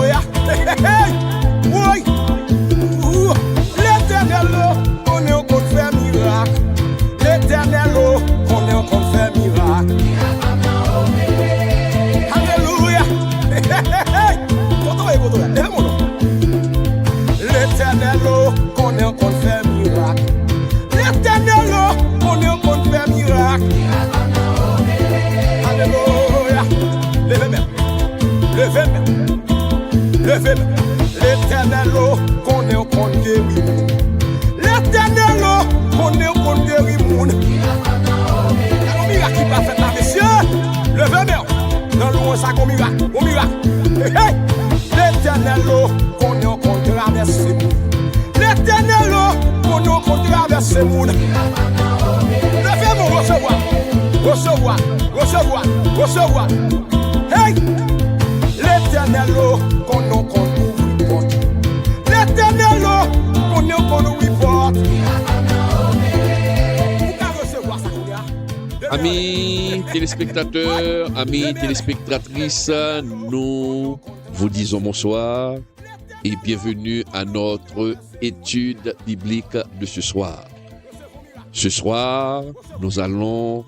Alléluia. Oui. L'Éternel, on est au compte faire miracle. L'Éternel, on est au compte faire miracle. Alléluia. Lève mon nom. L'Éternel, on est au compte faire miracle. L'Éternel, on est au compte faire miracle. Alléluia. Levez-moi. Levez-moi. Levez-moi. L'Éternel, qu'on est au compte guéri. L'Éternel, qu'on est au compte guéri. Il y a un miracle qui va faire là, messieurs. Levez-moi. Dans le monde, ça comme miracle. Au miracle. L'Éternel, qu'on est au compte traverser. L'Éternel, qu'on est au compte traverser. Levez-moi, recevoir. Recevoir. Recevoir. Recevoir. Hey! L'Éternel, qu'on nous ouvre porte. L'Éternel, qu'on nous ouvre porte. Amis téléspectateurs, amis téléspectatrices, nous vous disons bonsoir et bienvenue à notre étude biblique de ce soir. Ce soir, nous allons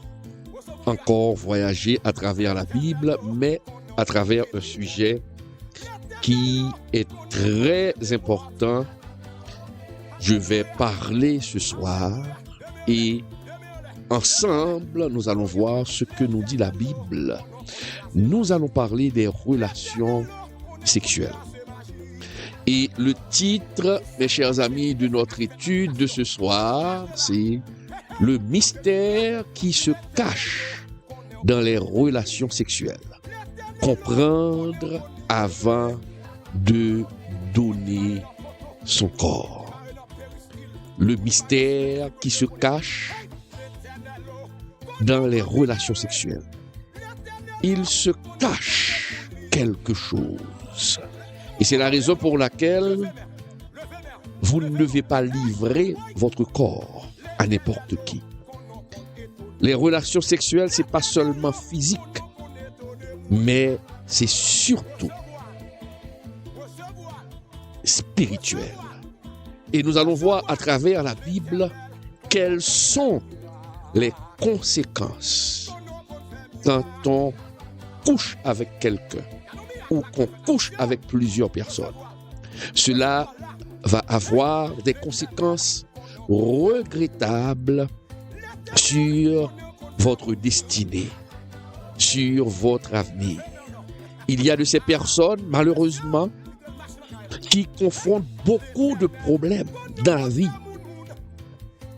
encore voyager à travers la Bible, mais à travers un sujet qui est très important. Je vais parler ce soir et ensemble, nous allons voir ce que nous dit la Bible. Nous allons parler des relations sexuelles. Et le titre, mes chers amis, de notre étude de ce soir, c'est « Le mystère qui se cache dans les relations sexuelles. Comprendre avant de donner son corps. » Le mystère qui se cache dans les relations sexuelles. Il se cache quelque chose. Et c'est la raison pour laquelle vous ne devez pas livrer votre corps à n'importe qui. Les relations sexuelles, c'est pas seulement physique, mais c'est surtout spirituel. Et nous allons voir à travers la Bible quelles sont les conséquences quand on couche avec quelqu'un ou qu'on couche avec plusieurs personnes. Cela va avoir des conséquences regrettables sur votre destinée, sur votre avenir. Il y a de ces personnes, malheureusement, qui confrontent beaucoup de problèmes dans la vie.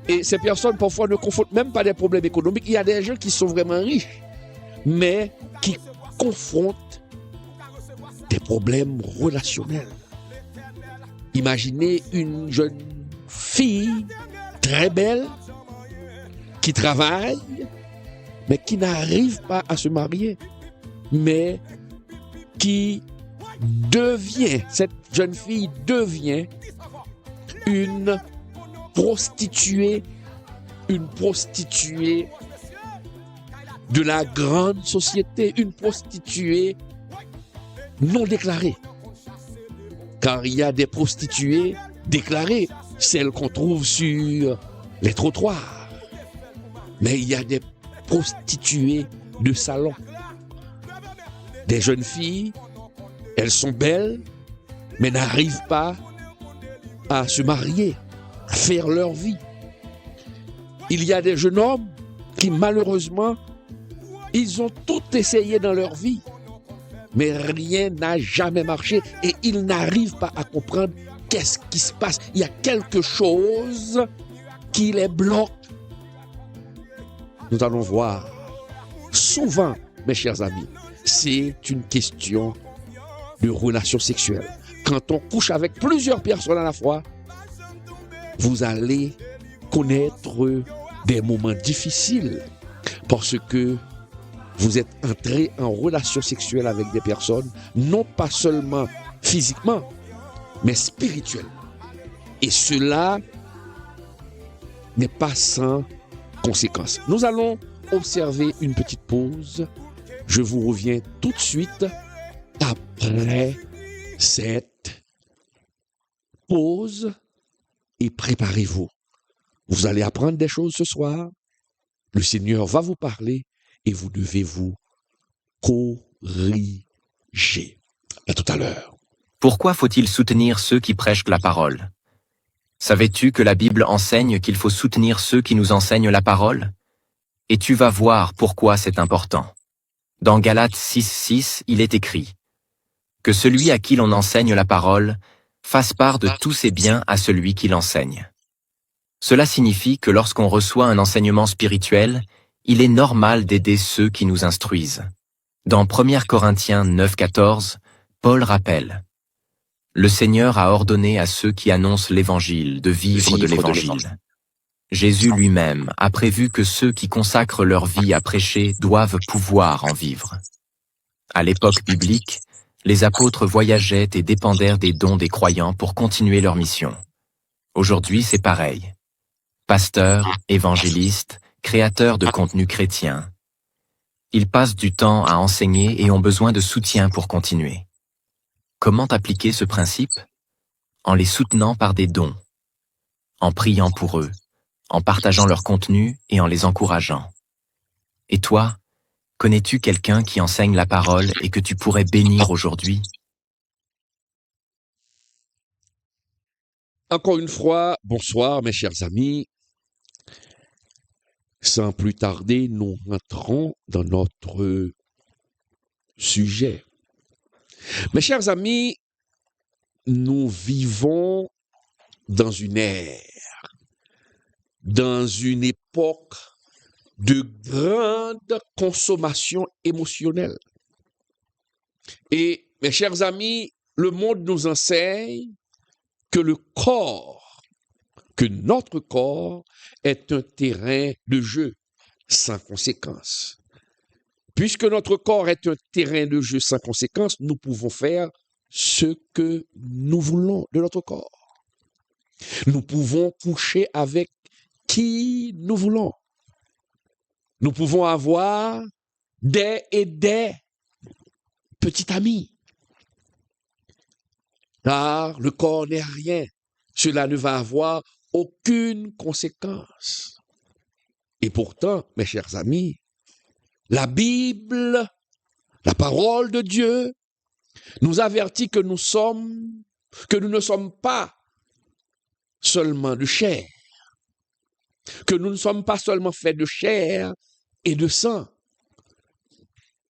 Et ces personnes, parfois, ne confrontent même pas des problèmes économiques. Il y a des gens qui sont vraiment riches, mais qui confrontent des problèmes relationnels. Imaginez une jeune fille très belle qui travaille, mais qui n'arrive pas à se marier, mais qui cette jeune fille devient une prostituée de la grande société, une prostituée non déclarée. Car il y a des prostituées déclarées, celles qu'on trouve sur les trottoirs. Mais il y a des prostituées de salon. Des jeunes filles, elles sont belles, mais n'arrivent pas à se marier, à faire leur vie. Il y a des jeunes hommes qui, malheureusement, ils ont tout essayé dans leur vie, mais rien n'a jamais marché et ils n'arrivent pas à comprendre qu'est-ce qui se passe. Il y a quelque chose qui les bloque. Nous allons voir. Souvent, mes chers amis, c'est une question de relation sexuelle. Quand on couche avec plusieurs personnes à la fois, vous allez connaître des moments difficiles parce que vous êtes entré en relation sexuelle avec des personnes, non pas seulement physiquement, mais spirituellement. Et cela n'est pas sans conséquences. Nous allons observer une petite pause. Je vous reviens tout de suite après cette pause et préparez-vous. Vous allez apprendre des choses ce soir. Le Seigneur va vous parler et vous devez vous corriger. À tout à l'heure. Pourquoi faut-il soutenir ceux qui prêchent la parole? Savais-tu que la Bible enseigne qu'il faut soutenir ceux qui nous enseignent la parole? Et tu vas voir pourquoi c'est important. Dans Galates 6:6, il est écrit « Que celui à qui l'on enseigne la parole fasse part de tous ses biens à celui qui l'enseigne. » Cela signifie que lorsqu'on reçoit un enseignement spirituel, il est normal d'aider ceux qui nous instruisent. Dans 1 Corinthiens 9:14, Paul rappelle « Le Seigneur a ordonné à ceux qui annoncent l'Évangile de vivre de l'Évangile. Jésus lui-même a prévu que ceux qui consacrent leur vie à prêcher doivent pouvoir en vivre. » À l'époque biblique, les apôtres voyageaient et dépendèrent des dons des croyants pour continuer leur mission. Aujourd'hui, c'est pareil. Pasteurs, évangélistes, créateurs de contenu chrétien. Ils passent du temps à enseigner et ont besoin de soutien pour continuer. Comment appliquer ce principe? En les soutenant par des dons, en priant pour eux, en partageant leur contenu et en les encourageant. Et toi, connais-tu quelqu'un qui enseigne la parole et que tu pourrais bénir aujourd'hui? Encore une fois, bonsoir mes chers amis. Sans plus tarder, nous rentrons dans notre sujet. Mes chers amis, nous vivons dans une ère, dans une époque de grande consommation émotionnelle. Et mes chers amis, le monde nous enseigne que notre corps est un terrain de jeu sans conséquence. Puisque notre corps est un terrain de jeu sans conséquence, nous pouvons faire ce que nous voulons de notre corps. Nous pouvons coucher avec qui nous voulons. Nous pouvons avoir des petits amis. Car le corps n'est rien. Cela ne va avoir aucune conséquence. Et pourtant, mes chers amis, la Bible, la parole de Dieu, nous avertit que nous ne sommes pas seulement de chair, que nous ne sommes pas seulement faits de chair et de sang.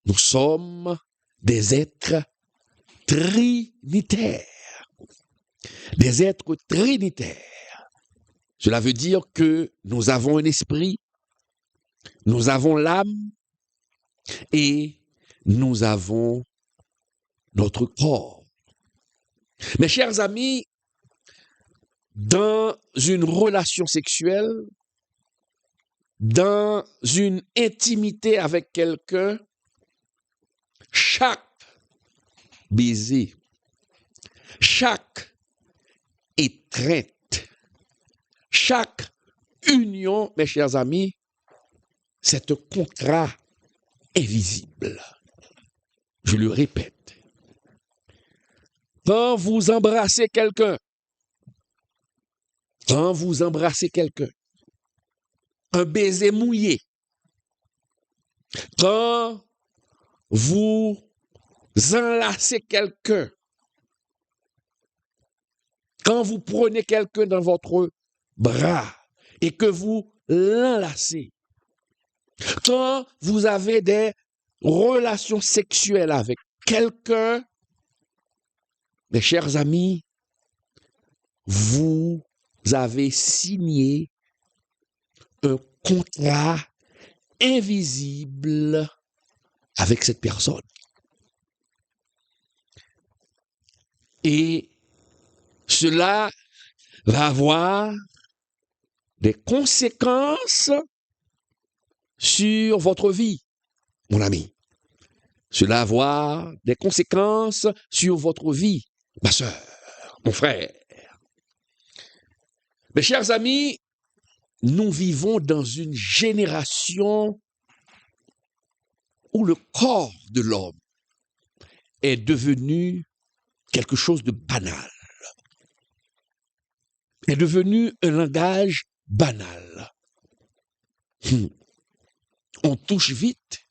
Nous sommes des êtres trinitaires. Des êtres trinitaires. Cela veut dire que nous avons un esprit, nous avons l'âme et nous avons notre corps. Mes chers amis, dans une relation sexuelle, dans une intimité avec quelqu'un, chaque baiser, chaque étreinte, chaque union, mes chers amis, c'est un contrat invisible. Je le répète. Quand vous embrassez quelqu'un, un baiser mouillé, quand vous enlacez quelqu'un, quand vous prenez quelqu'un dans votre bras et que vous l'enlacez, quand vous avez des relations sexuelles avec quelqu'un, mes chers amis, vous avez signé un contrat invisible avec cette personne. Et cela va avoir des conséquences sur votre vie, mon ami. Cela va avoir des conséquences sur votre vie, ma sœur, mon frère. Mes chers amis, nous vivons dans une génération où le corps de l'homme est devenu quelque chose de banal, est devenu un langage banal. On touche vite,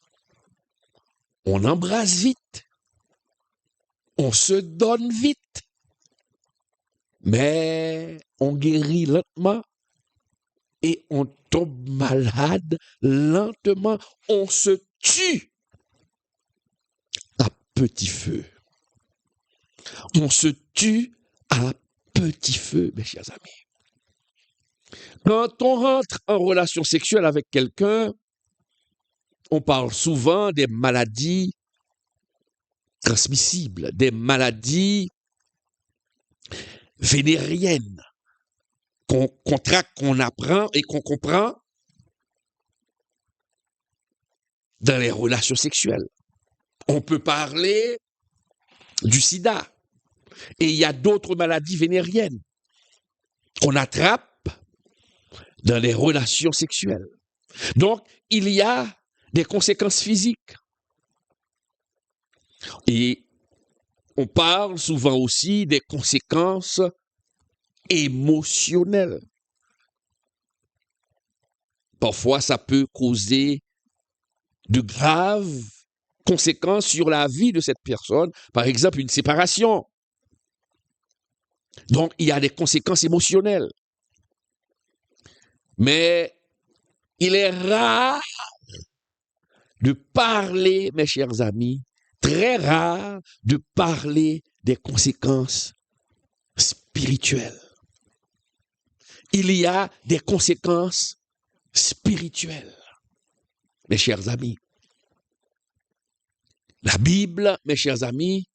on embrasse vite, on se donne vite, mais on guérit lentement et on tombe malade lentement, on se tue à petit feu. On se tue à petit feu, mes chers amis. Quand on rentre en relation sexuelle avec quelqu'un, on parle souvent des maladies transmissibles, des maladies vénériennes qu'on contracte, qu'on apprend et qu'on comprend dans les relations sexuelles. On peut parler du sida et il y a d'autres maladies vénériennes qu'on attrape dans les relations sexuelles. Donc, il y a des conséquences physiques. Et on parle souvent aussi des conséquences émotionnelles. Parfois, ça peut causer de graves conséquences sur la vie de cette personne. Par exemple, une séparation. Donc, il y a des conséquences émotionnelles. Mais il est rare de parler, mes chers amis, très rare de parler des conséquences spirituelles. Il y a des conséquences spirituelles, mes chers amis. La Bible, mes chers amis,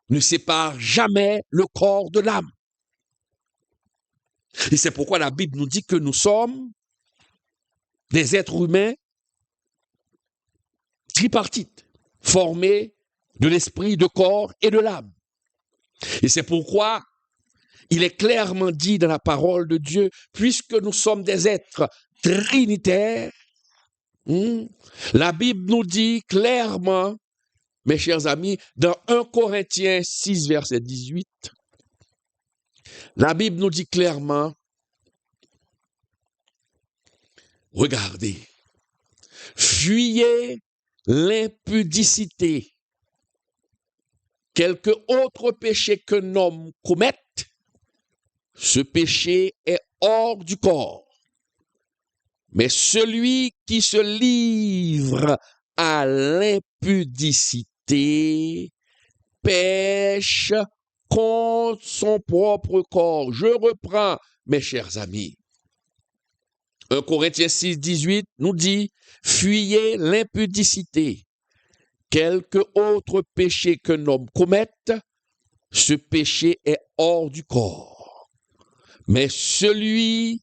ne sépare jamais le corps de l'âme. Et c'est pourquoi la Bible nous dit que nous sommes des êtres humains tripartites, formés de l'esprit, de corps et de l'âme. Et c'est pourquoi il est clairement dit dans la parole de Dieu, puisque nous sommes des êtres trinitaires, la Bible nous dit clairement, mes chers amis, dans 1 Corinthiens 6, verset 18, la Bible nous dit clairement, regardez, fuyez l'impudicité. Quelque autre péché qu'un homme commette, ce péché est hors du corps. Mais celui qui se livre à l'impudicité pêche contre son propre corps. Je reprends, mes chers amis. 1 Corinthiens 6, 18 nous dit, fuyez l'impudicité. Quelque autre péché qu'un homme commette, ce péché est hors du corps. Mais celui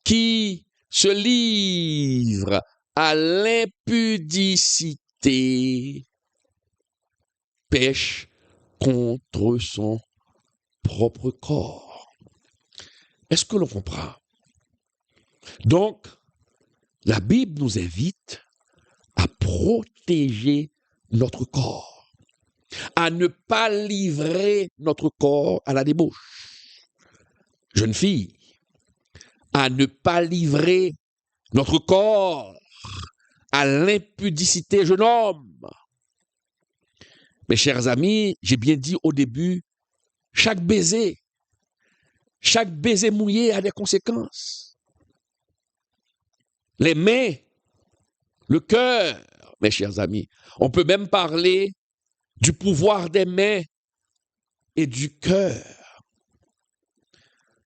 qui se livre à l'impudicité pêche contre son propre corps. Est-ce que l'on comprend? Donc, la Bible nous invite à protéger notre corps, à ne pas livrer notre corps à la débauche. Jeune fille, à ne pas livrer notre corps à l'impudicité, jeune homme. Mes chers amis, j'ai bien dit au début, chaque baiser mouillé a des conséquences. Les mains, le cœur, mes chers amis. On peut même parler du pouvoir des mains et du cœur.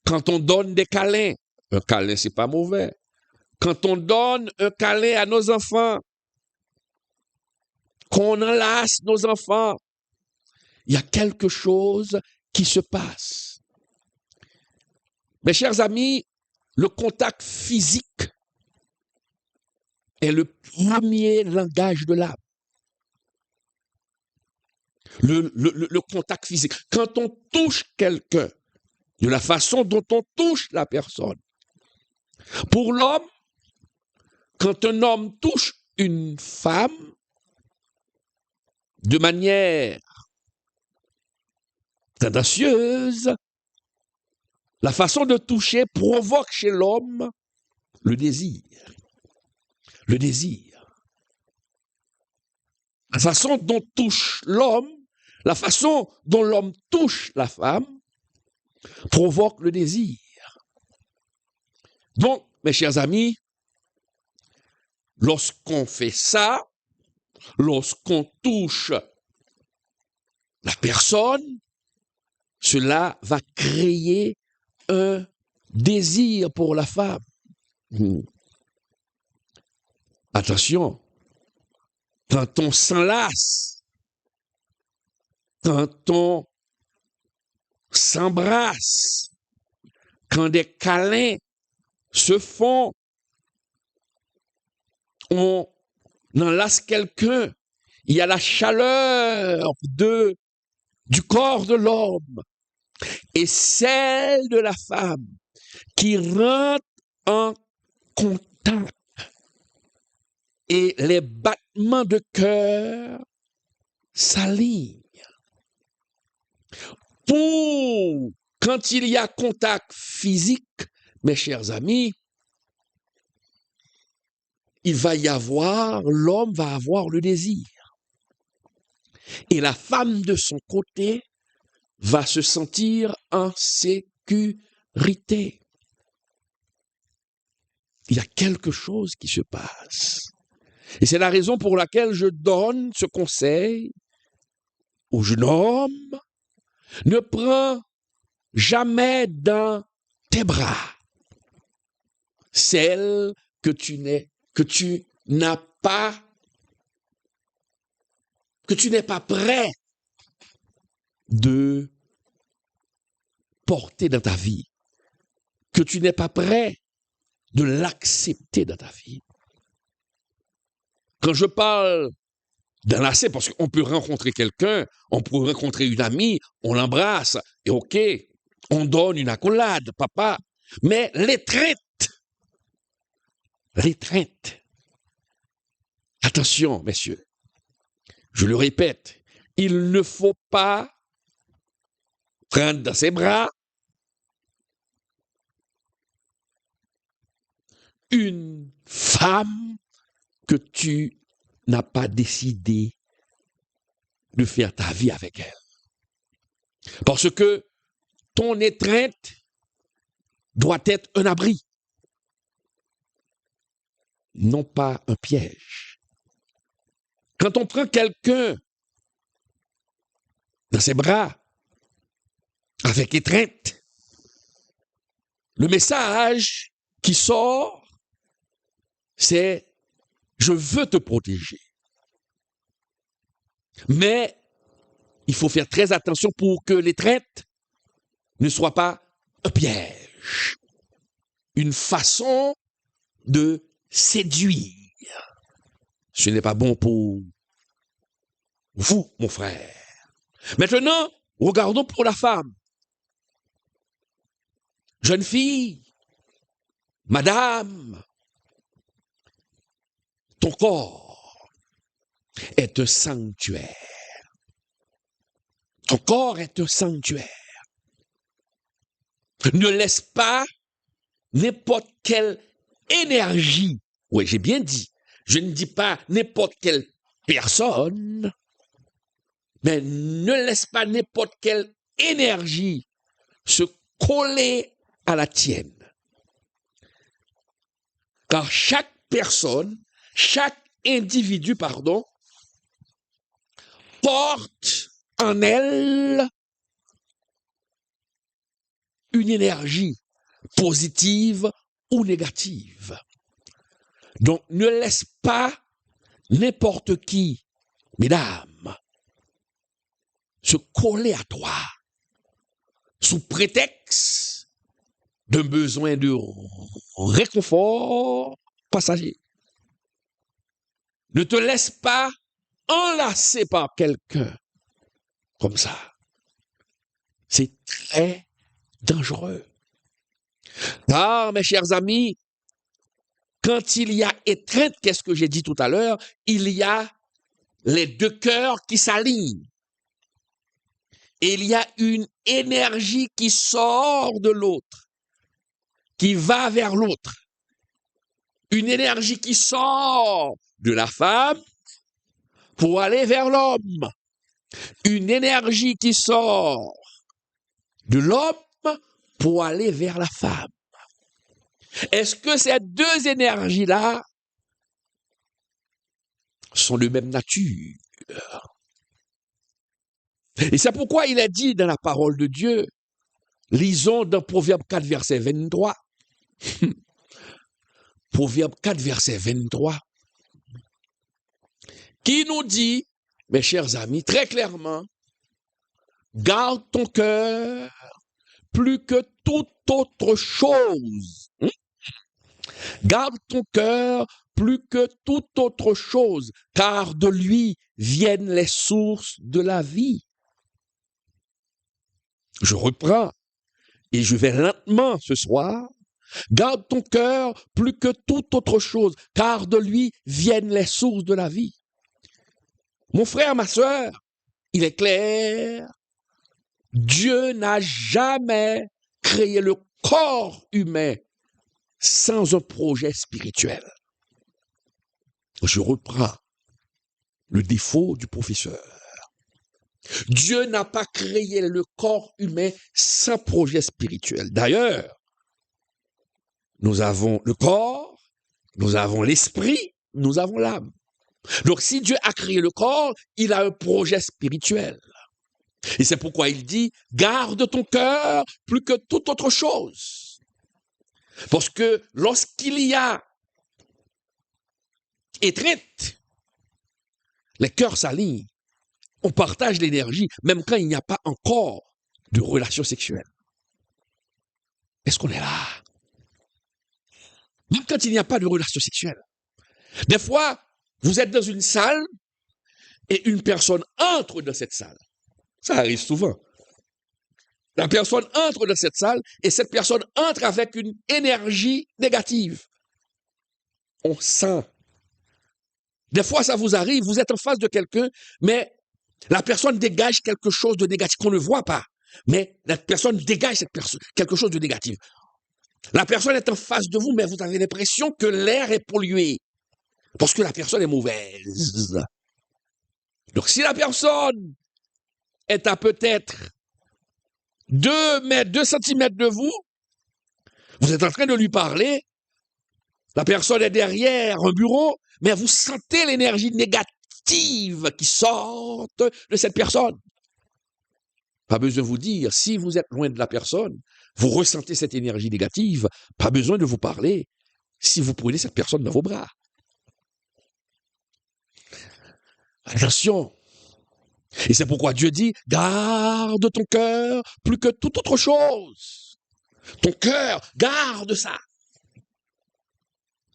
Quand on donne des câlins, un câlin, c'est pas mauvais. Quand on donne un câlin à nos enfants, qu'on enlace nos enfants, il y a quelque chose qui se passe. Mes chers amis, le contact physique est le premier langage de l'âme. Le contact physique. Quand on touche quelqu'un, de la façon dont on touche la personne. Pour l'homme, quand un homme touche une femme, de manière tendancieuse, la façon de toucher provoque chez l'homme le désir. Le désir. La façon dont touche l'homme, la façon dont l'homme touche la femme, provoque le désir. Donc, mes chers amis, lorsqu'on fait ça, lorsqu'on touche la personne, cela va créer un désir pour la femme. Attention, quand on s'enlace, quand on s'embrasse, quand des câlins se font, on enlace quelqu'un, il y a la chaleur du corps de l'homme et celle de la femme qui rentre en contact et les battements de cœur s'alignent. Quand il y a contact physique, mes chers amis, l'homme va avoir le désir. Et la femme de son côté va se sentir en sécurité. Il y a quelque chose qui se passe. Et c'est la raison pour laquelle je donne ce conseil au jeune homme. Ne prends jamais dans tes bras celle que tu n'es pas prêt de porter dans ta vie, que tu n'es pas prêt de l'accepter dans ta vie. Quand je parle d'enlacer, parce qu'on peut rencontrer quelqu'un, on peut rencontrer une amie, on l'embrasse, et ok, on donne une accolade, papa, mais l'étreinte, attention, messieurs, je le répète, il ne faut pas prendre dans ses bras une femme que tu n'as pas décidé de faire ta vie avec elle. Parce que ton étreinte doit être un abri, non pas un piège. Quand on prend quelqu'un dans ses bras avec étreinte, le message qui sort, c'est « je veux te protéger ». Mais il faut faire très attention pour que l'étreinte ne soit pas un piège, une façon de séduire. Ce n'est pas bon pour vous, mon frère. Maintenant, regardons pour la femme. Jeune fille, madame, ton corps est un sanctuaire. Ton corps est un sanctuaire. Ne laisse pas n'importe quelle énergie. Oui, j'ai bien dit. Je ne dis pas n'importe quelle personne, mais ne laisse pas n'importe quelle énergie se coller à la tienne. Car chaque personne, chaque individu, porte en elle une énergie positive ou négative. Donc, ne laisse pas n'importe qui, mesdames, se coller à toi sous prétexte d'un besoin de réconfort passager. Ne te laisse pas enlacer par quelqu'un comme ça. C'est très dangereux. Car, mes chers amis, quand il y a étreinte, qu'est-ce que j'ai dit tout à l'heure? Il y a les deux cœurs qui s'alignent. Et il y a une énergie qui sort de l'autre, qui va vers l'autre. Une énergie qui sort de la femme pour aller vers l'homme. Une énergie qui sort de l'homme pour aller vers la femme. Est-ce que ces deux énergies-là sont de même nature? Et c'est pourquoi il est dit dans la parole de Dieu, lisons dans Proverbe 4, verset 23. Proverbe 4, verset 23, qui nous dit, mes chers amis, très clairement, garde ton cœur plus que toute autre chose. Garde ton cœur plus que toute autre chose, car de lui viennent les sources de la vie. Je reprends et je vais lentement ce soir. Garde ton cœur plus que toute autre chose, car de lui viennent les sources de la vie. Mon frère, ma sœur, il est clair, Dieu n'a jamais créé le corps humain sans un projet spirituel. Je reprends le défaut du professeur. Dieu n'a pas créé le corps humain sans projet spirituel. D'ailleurs, nous avons le corps, nous avons l'esprit, nous avons l'âme. Donc, si Dieu a créé le corps, il a un projet spirituel. Et c'est pourquoi il dit, garde ton cœur plus que toute autre chose. Parce que lorsqu'il y a étreinte, les cœurs s'alignent. On partage l'énergie, même quand il n'y a pas encore de relation sexuelle. Est-ce qu'on est là? Même quand il n'y a pas de relation sexuelle. Des fois, vous êtes dans une salle et une personne entre dans cette salle. Ça arrive souvent. La personne entre dans cette salle et cette personne entre avec une énergie négative. On sent. Des fois, ça vous arrive, vous êtes en face de quelqu'un, mais la personne dégage quelque chose de négatif qu'on ne voit pas. Mais la personne dégage quelque chose de négatif. La personne est en face de vous, mais vous avez l'impression que l'air est pollué. Parce que la personne est mauvaise. Donc, si la personne est à peut-être 2 centimètres de vous, vous êtes en train de lui parler, la personne est derrière un bureau, mais vous sentez l'énergie négative qui sort de cette personne. Pas besoin de vous dire, si vous êtes loin de la personne, vous ressentez cette énergie négative, pas besoin de vous parler si vous prenez cette personne dans vos bras. Attention. Et c'est pourquoi Dieu dit, garde ton cœur plus que toute autre chose. Ton cœur, garde ça.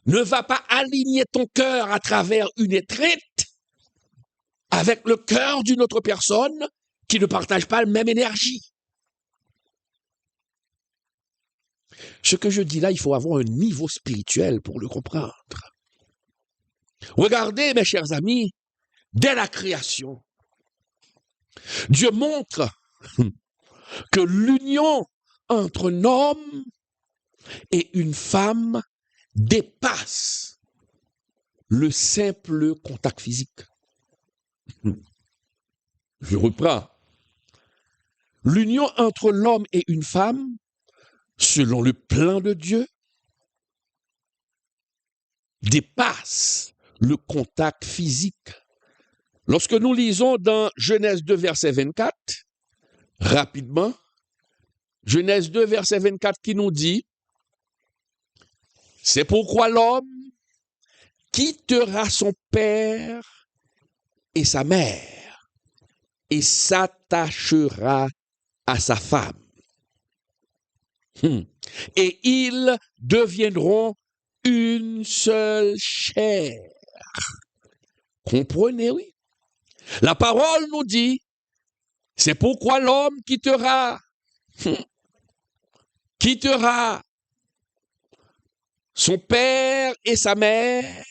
Ne va pas aligner ton cœur à travers une étreinte avec le cœur d'une autre personne qui ne partage pas la même énergie. Ce que je dis là, il faut avoir un niveau spirituel pour le comprendre. Regardez, mes chers amis, dès la création, Dieu montre que l'union entre un homme et une femme dépasse le simple contact physique. Je reprends. L'union entre l'homme et une femme, selon le plan de Dieu, dépasse le contact physique. Lorsque nous lisons dans Genèse 2, verset 24, rapidement, Genèse 2, verset 24 qui nous dit, « C'est pourquoi l'homme quittera son père et sa mère et s'attachera à sa femme. Et ils deviendront une seule chair. » Comprenez, oui. La parole nous dit, c'est pourquoi l'homme quittera son père et sa mère.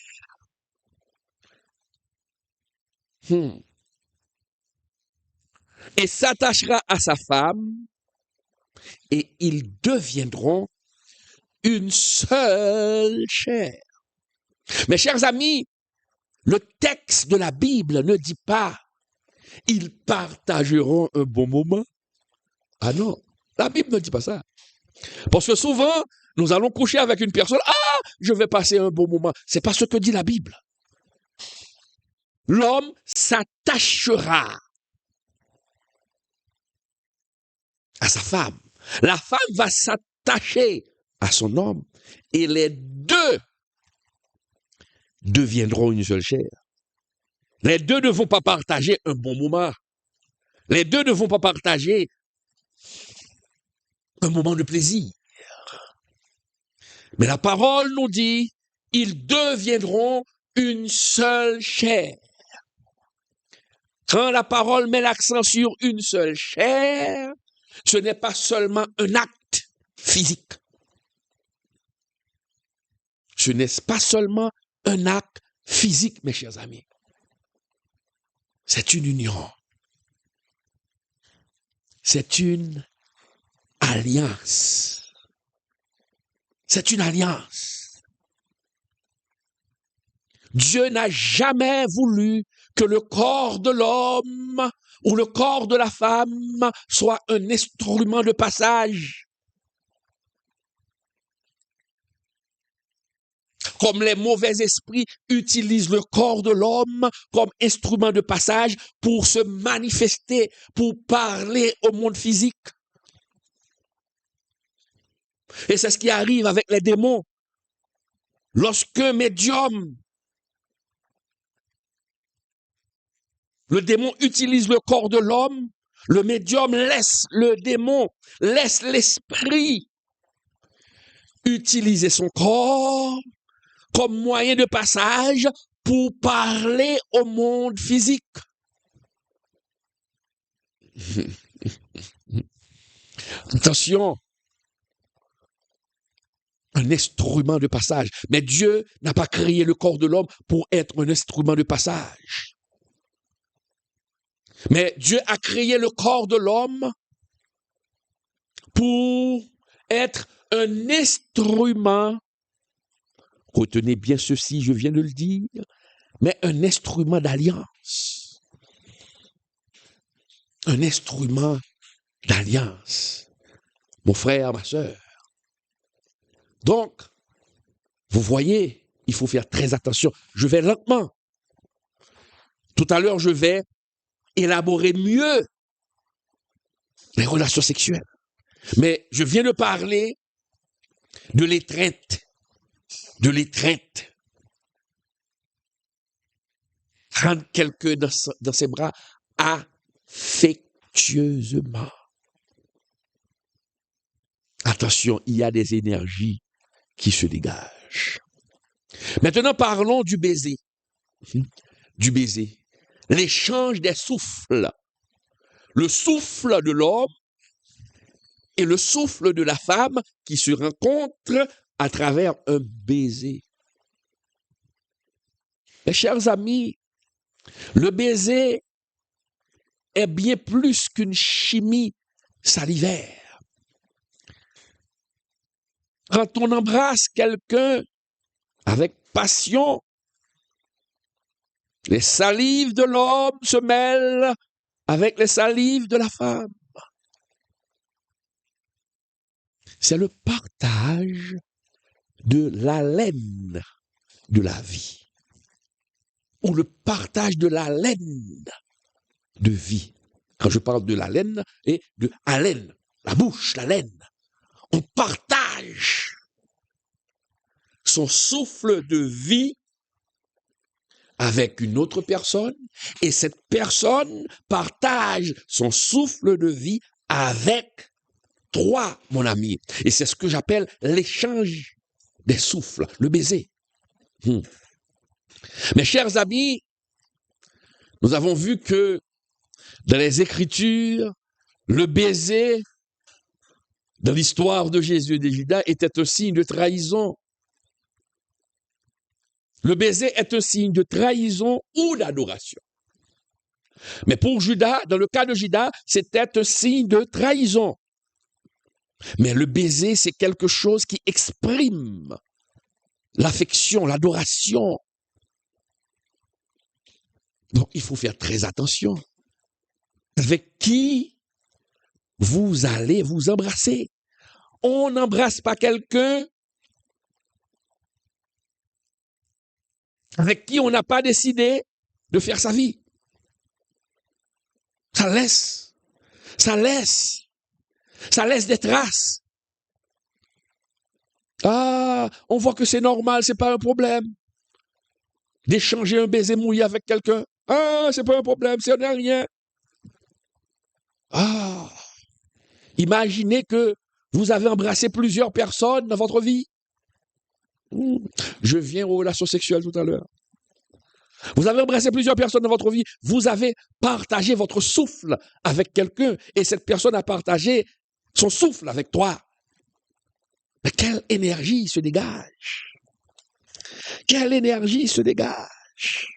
et s'attachera à sa femme, et ils deviendront une seule chair. Mes chers amis, le texte de la Bible ne dit pas ils partageront un bon moment. Ah non, la Bible ne dit pas ça. Parce que souvent, nous allons coucher avec une personne, ah, je vais passer un bon moment. C'est pas ce que dit la Bible. L'homme s'attachera à sa femme. La femme va s'attacher à son homme et les deux deviendront une seule chair. Les deux ne vont pas partager un bon moment. Les deux ne vont pas partager un moment de plaisir. Mais la parole nous dit, ils deviendront une seule chair. Quand la parole met l'accent sur une seule chair, ce n'est pas seulement un acte physique. Ce n'est pas seulement un acte physique, mes chers amis. C'est une union. C'est une alliance. C'est une alliance. Dieu n'a jamais voulu que le corps de l'homme ou le corps de la femme soit un instrument de passage. Comme les mauvais esprits utilisent le corps de l'homme comme instrument de passage pour se manifester, pour parler au monde physique. Et c'est ce qui arrive avec les démons. Lorsque médium, le démon utilise le corps de l'homme, le médium laisse le démon, laisse l'esprit utiliser son corps comme moyen de passage pour parler au monde physique. Attention, un instrument de passage. Mais Dieu n'a pas créé le corps de l'homme pour être un instrument de passage. Mais Dieu a créé le corps de l'homme pour être un instrument. Retenez bien ceci, je viens de le dire, mais un instrument d'alliance. Un instrument d'alliance. Mon frère, ma sœur. Donc, vous voyez, il faut faire très attention. Je vais lentement. Tout à l'heure, je vais élaborer mieux les relations sexuelles. Mais je viens de parler de l'étreinte. De l'étreinte. Prendre quelqu'un dans ses bras affectueusement. Attention, il y a des énergies qui se dégagent. Maintenant, parlons du baiser. Du baiser. L'échange des souffles. Le souffle de l'homme et le souffle de la femme qui se rencontrent à travers un baiser. Mes chers amis, le baiser est bien plus qu'une chimie salivaire. Quand on embrasse quelqu'un avec passion, les salives de l'homme se mêlent avec les salives de la femme. C'est le partage de l'haleine de la vie, ou le partage de l'haleine de vie. Quand je parle de l'haleine et de haleine, la bouche, la laine, on partage son souffle de vie avec une autre personne, et cette personne partage son souffle de vie avec toi, mon ami. Et c'est ce que j'appelle l'échange des souffles, le baiser. Mes chers amis, nous avons vu que dans les Écritures, le baiser, dans l'histoire de Jésus et de Judas, était un signe de trahison. Le baiser est un signe de trahison ou d'adoration. Mais pour Judas, dans le cas de Judas, c'était un signe de trahison. Mais le baiser, c'est quelque chose qui exprime l'affection, l'adoration. Donc, il faut faire très attention. Avec qui vous allez vous embrasser. On n'embrasse pas quelqu'un avec qui on n'a pas décidé de faire sa vie. Ça laisse des traces. Ah, on voit que c'est normal, c'est pas un problème. D'échanger un baiser mouillé avec quelqu'un. Ah, c'est pas un problème, c'est rien. Ah, imaginez que vous avez embrassé plusieurs personnes dans votre vie. Je viens aux relations sexuelles tout à l'heure. Vous avez embrassé plusieurs personnes dans votre vie. Vous avez partagé votre souffle avec quelqu'un et cette personne a partagé son souffle avec toi. Mais quelle énergie se dégage? Quelle énergie se dégage?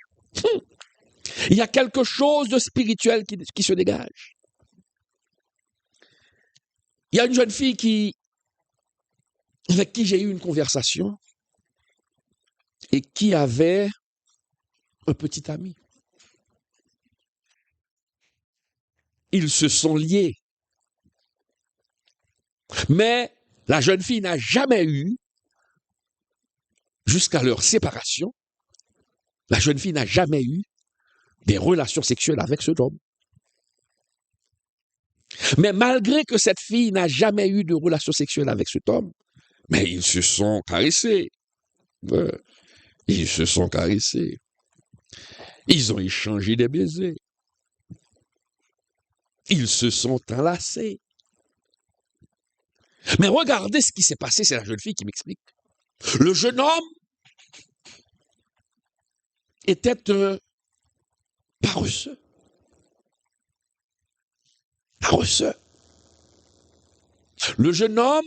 Il y a quelque chose de spirituel qui se dégage. Il y a une jeune fille avec qui j'ai eu une conversation et qui avait un petit ami. Ils se sont liés. Mais la jeune fille n'a jamais eu, jusqu'à leur séparation, la jeune fille n'a jamais eu des relations sexuelles avec cet homme. Mais malgré que cette fille n'a jamais eu de relations sexuelles avec cet homme, mais ils se sont caressés. Ils se sont caressés. Ils ont échangé des baisers. Ils se sont enlacés. Mais regardez ce qui s'est passé, c'est la jeune fille qui m'explique. Le jeune homme était paresseux. Paresseux. Le jeune homme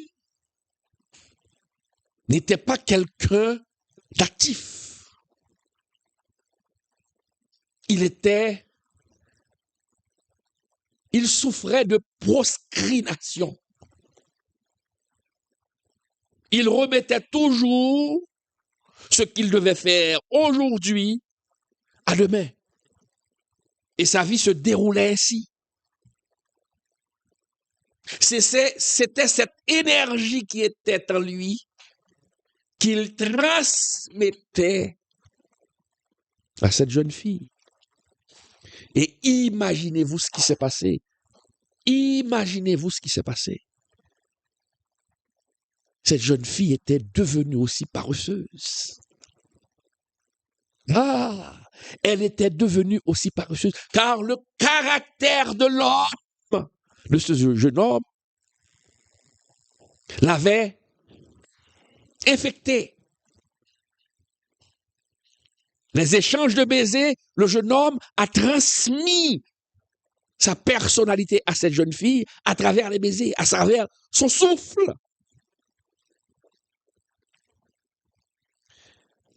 n'était pas quelqu'un d'actif. Il souffrait de procrastination. Il remettait toujours ce qu'il devait faire aujourd'hui à demain. Et sa vie se déroulait ainsi. C'était cette énergie qui était en lui qu'il transmettait à cette jeune fille. Et imaginez-vous ce qui s'est passé. Imaginez-vous ce qui s'est passé. Cette jeune fille était devenue aussi paresseuse. Ah, elle était devenue aussi paresseuse, car le caractère de l'homme, de ce jeune homme, l'avait infecté. Les échanges de baisers, le jeune homme a transmis sa personnalité à cette jeune fille à travers les baisers, à travers son souffle.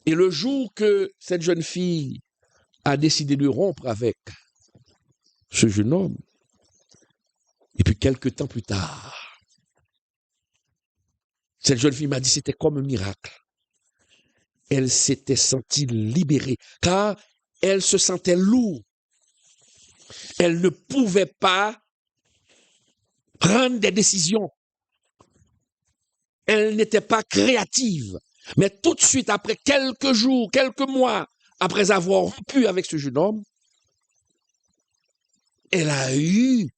Et le jour que cette jeune fille a décidé de rompre avec ce jeune homme, et puis quelques temps plus tard, cette jeune fille m'a dit que c'était comme un miracle. Elle s'était sentie libérée, car elle se sentait lourde. Elle ne pouvait pas prendre des décisions. Elle n'était pas créative. Mais tout de suite, après quelques jours, quelques mois, après avoir rompu avec ce jeune homme, elle a eu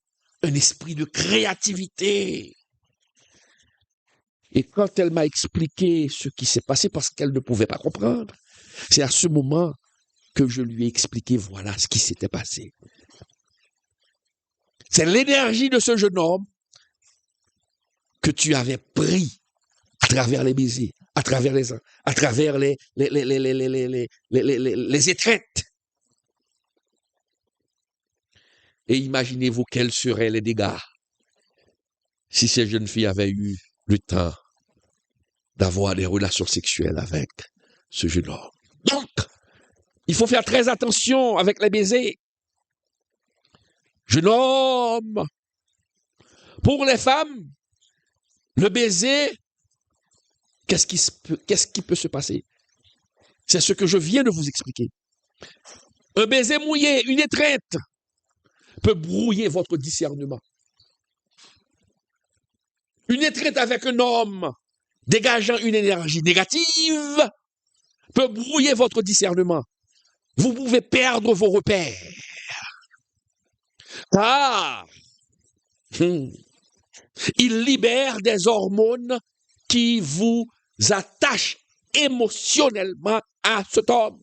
un esprit de créativité. Et quand elle m'a expliqué ce qui s'est passé, parce qu'elle ne pouvait pas comprendre, c'est à ce moment que je lui ai expliqué, voilà ce qui s'était passé. C'est l'énergie de ce jeune homme que tu avais pris à travers les baisers, à travers les étreintes. Et imaginez-vous quels seraient les dégâts si ces jeunes filles avaient eu le temps d'avoir des relations sexuelles avec ce jeune homme. Donc, il faut faire très attention avec les baisers. Jeune homme, pour les femmes, le baiser, qu'est-ce qui peut se passer? C'est ce que je viens de vous expliquer. Un baiser mouillé, une étreinte, peut brouiller votre discernement. Une étreinte avec un homme dégageant une énergie négative peut brouiller votre discernement. Vous pouvez perdre vos repères. Car il libère des hormones qui vous attachent émotionnellement à cet homme,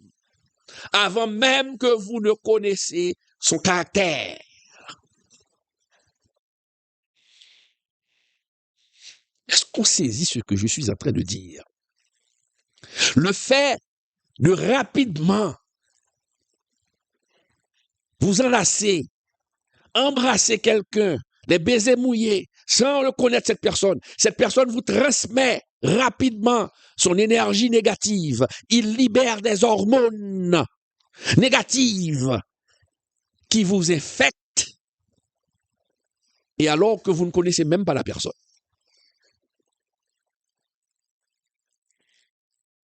avant même que vous ne connaissiez son caractère. Est-ce qu'on saisit ce que je suis en train de dire? Le fait de rapidement vous enlacer, embrasser quelqu'un, les baisers mouillés, sans reconnaître cette personne vous transmet rapidement son énergie négative. Il libère des hormones négatives qui vous infectent, et alors que vous ne connaissez même pas la personne.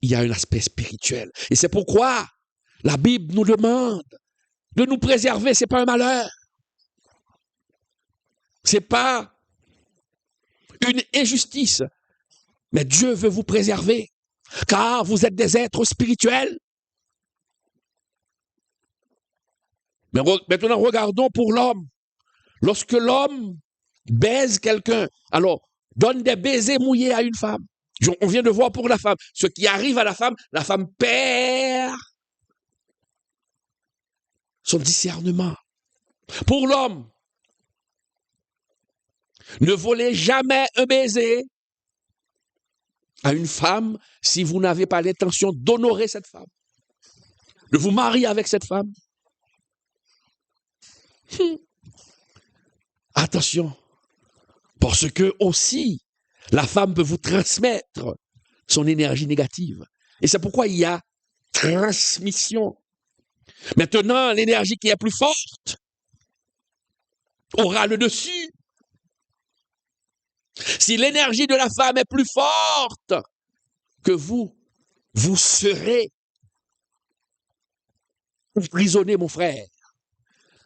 Il y a un aspect spirituel. Et c'est pourquoi la Bible nous demande de nous préserver. Ce n'est pas un malheur. Ce n'est pas une injustice. Mais Dieu veut vous préserver. Car vous êtes des êtres spirituels. Mais maintenant, regardons pour l'homme. Lorsque l'homme baise quelqu'un, alors donne des baisers mouillés à une femme. On vient de voir pour la femme. Ce qui arrive à la femme perd son discernement. Pour l'homme, ne volez jamais un baiser à une femme si vous n'avez pas l'intention d'honorer cette femme, de vous marier avec cette femme. Attention, parce que aussi, la femme peut vous transmettre son énergie négative. Et c'est pourquoi il y a transmission. Maintenant, l'énergie qui est plus forte aura le dessus. Si l'énergie de la femme est plus forte que vous serez emprisonné, mon frère.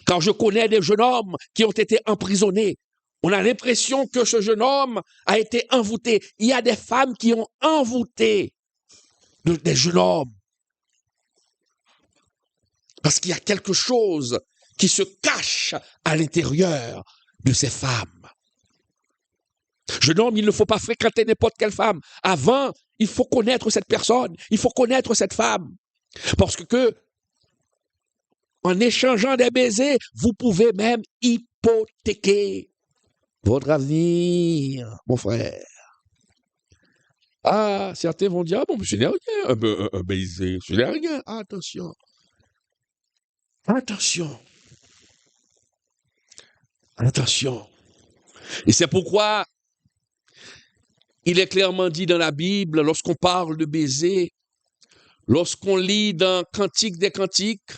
Car je connais des jeunes hommes qui ont été emprisonnés. On a l'impression que ce jeune homme a été envoûté. Il y a des femmes qui ont envoûté des jeunes hommes. Parce qu'il y a quelque chose qui se cache à l'intérieur de ces femmes. Jeune homme, il ne faut pas fréquenter n'importe quelle femme. Avant, il faut connaître cette personne. Il faut connaître cette femme. Parce que en échangeant des baisers, vous pouvez même hypothéquer votre avenir, mon frère. Ah, certains vont dire, ah bon, mais ce n'est rien, un baiser, ce n'est rien. Attention. Attention. Attention. Et c'est pourquoi il est clairement dit dans la Bible, lorsqu'on parle de baiser, lorsqu'on lit dans Cantique des Cantiques,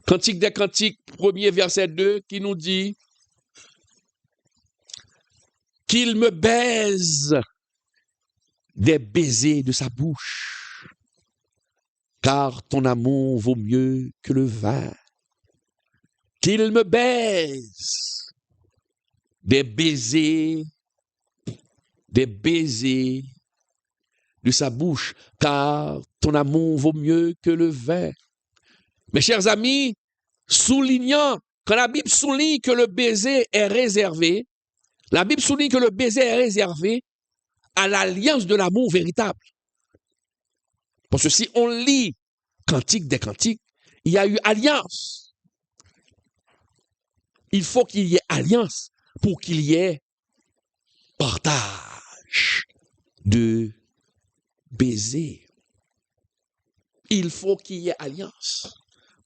1er verset 2, qui nous dit qu'il me baise des baisers de sa bouche, car ton amour vaut mieux que le vin. Qu'il me baise des baisers de sa bouche, car ton amour vaut mieux que le vin. Mes chers amis, soulignant, quand la Bible souligne que le baiser est réservé, la Bible souligne que le baiser est réservé à l'alliance de l'amour véritable. Parce que si on lit Cantique des Cantiques, il y a eu alliance. Il faut qu'il y ait alliance pour qu'il y ait partage de baiser. Il faut qu'il y ait alliance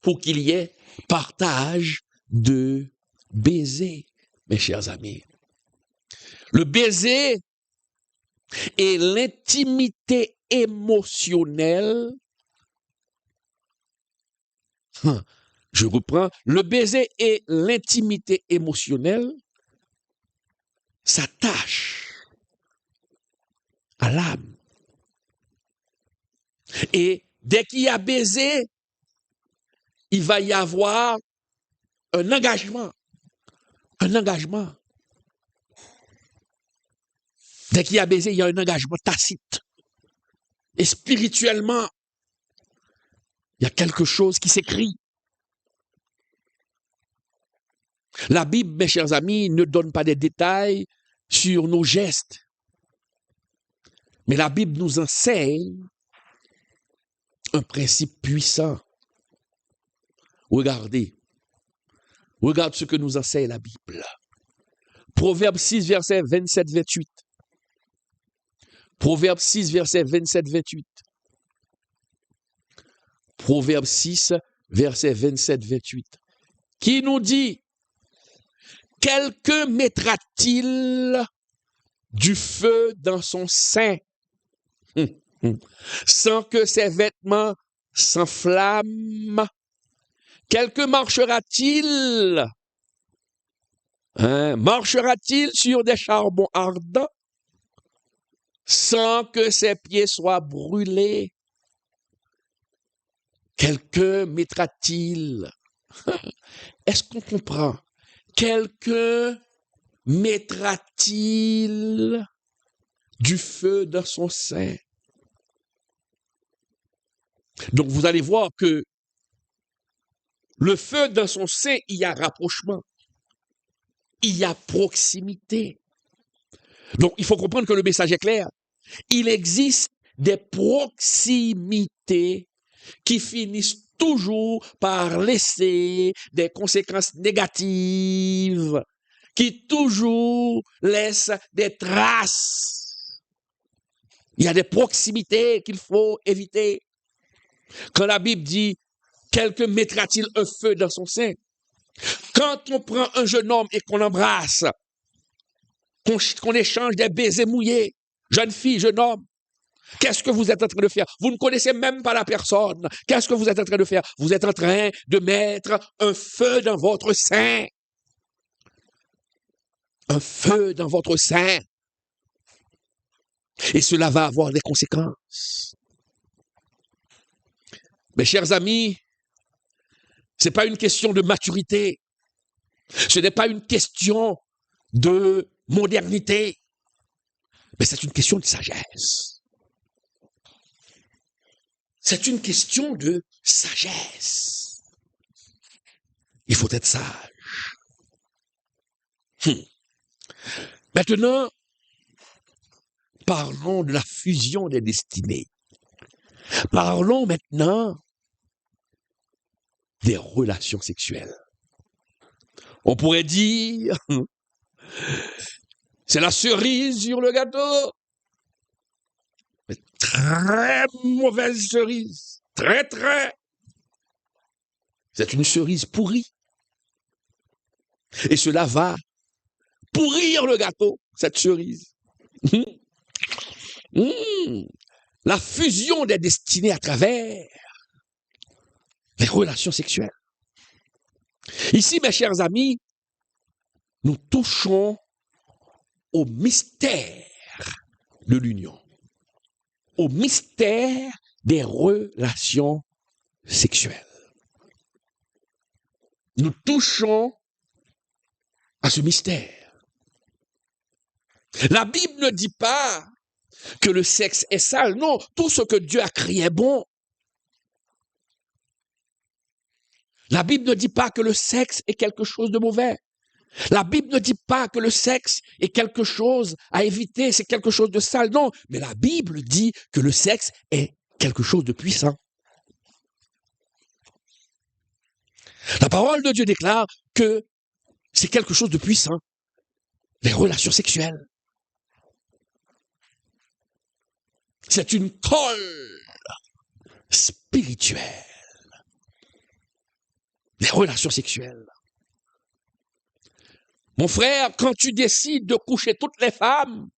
pour qu'il y ait partage de baiser, mes chers amis. Le baiser est l'intimité émotionnelle Je reprends. Le baiser et l'intimité émotionnelle s'attachent à l'âme. Et dès qu'il y a baiser, il va y avoir un engagement. Un engagement. Dès qu'il y a baiser, il y a un engagement tacite. Et spirituellement, il y a quelque chose qui s'écrit. La Bible, mes chers amis, ne donne pas des détails sur nos gestes. Mais la Bible nous enseigne un principe puissant. Regardez. Regarde ce que nous enseigne la Bible. Proverbe 6, verset 27-28. Proverbe 6, verset 27-28. Proverbe 6, verset 27-28. Qui nous dit, quelqu'un mettra-t-il du feu dans son sein sans que ses vêtements s'enflamment? Quelqu'un marchera-t-il? Marchera-t-il sur des charbons ardents sans que ses pieds soient brûlés? Quelqu'un mettra-t-il? Est-ce qu'on comprend? Quelqu'un mettra-t-il du feu dans son sein? Donc vous allez voir que le feu dans son sein, il y a rapprochement, il y a proximité. Donc il faut comprendre que le message est clair. Il existe des proximités qui finissent toujours par laisser des conséquences négatives, qui toujours laissent des traces. Il y a des proximités qu'il faut éviter. Quand la Bible dit « Quelqu'un mettra-t-il un feu dans son sein ?» Quand on prend un jeune homme et qu'on l'embrasse, qu'on échange des baisers mouillés, jeune fille, jeune homme, qu'est-ce que vous êtes en train de faire? Vous ne connaissez même pas la personne. Qu'est-ce que vous êtes en train de faire? Vous êtes en train de mettre un feu dans votre sein. Un feu dans votre sein. Et cela va avoir des conséquences. Mes chers amis, ce n'est pas une question de maturité. Ce n'est pas une question de modernité. Mais c'est une question de sagesse. C'est une question de sagesse. Il faut être sage. Maintenant, parlons de la fusion des destinées. Parlons maintenant des relations sexuelles. On pourrait dire, c'est la cerise sur le gâteau. Mais très mauvaise cerise. Très, très. C'est une cerise pourrie. Et cela va pourrir le gâteau, cette cerise. La fusion des destinées à travers les relations sexuelles. Ici, mes chers amis, nous touchons au mystère de l'union, au mystère des relations sexuelles. Nous touchons à ce mystère. La Bible ne dit pas que le sexe est sale. Non, tout ce que Dieu a créé est bon. La Bible ne dit pas que le sexe est quelque chose de mauvais. La Bible ne dit pas que le sexe est quelque chose à éviter, c'est quelque chose de sale. Non, mais la Bible dit que le sexe est quelque chose de puissant. La parole de Dieu déclare que c'est quelque chose de puissant. Les relations sexuelles. C'est une colle spirituelle. Les relations sexuelles. Mon frère, quand tu décides de coucher toutes les femmes,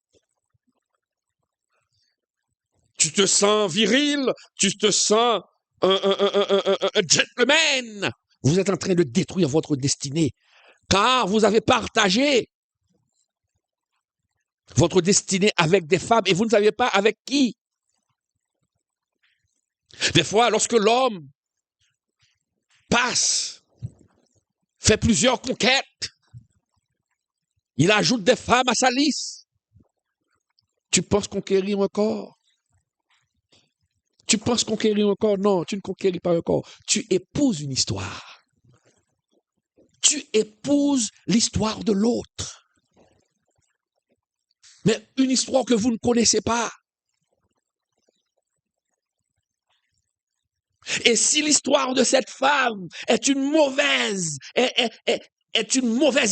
tu te sens viril, tu te sens un gentleman, Vous êtes en train de détruire votre destinée, car vous avez partagé votre destinée avec des femmes et vous ne savez pas avec qui. Des fois, lorsque l'homme passe, fait plusieurs conquêtes, il ajoute des femmes à sa liste. Tu penses conquérir un corps? Tu penses conquérir un corps? Non, tu ne conquéris pas un corps. Tu épouses une histoire. Tu épouses l'histoire de l'autre. Mais une histoire que vous ne connaissez pas. Et si l'histoire de cette femme est une mauvaise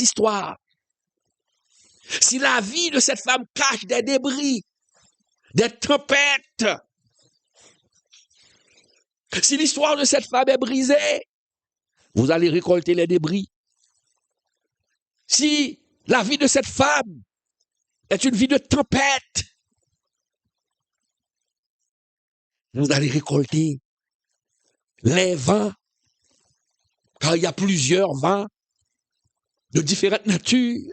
histoire, si la vie de cette femme cache des débris, des tempêtes, si l'histoire de cette femme est brisée, vous allez récolter les débris. Si la vie de cette femme est une vie de tempête, vous allez récolter les vents, car il y a plusieurs vents de différentes natures.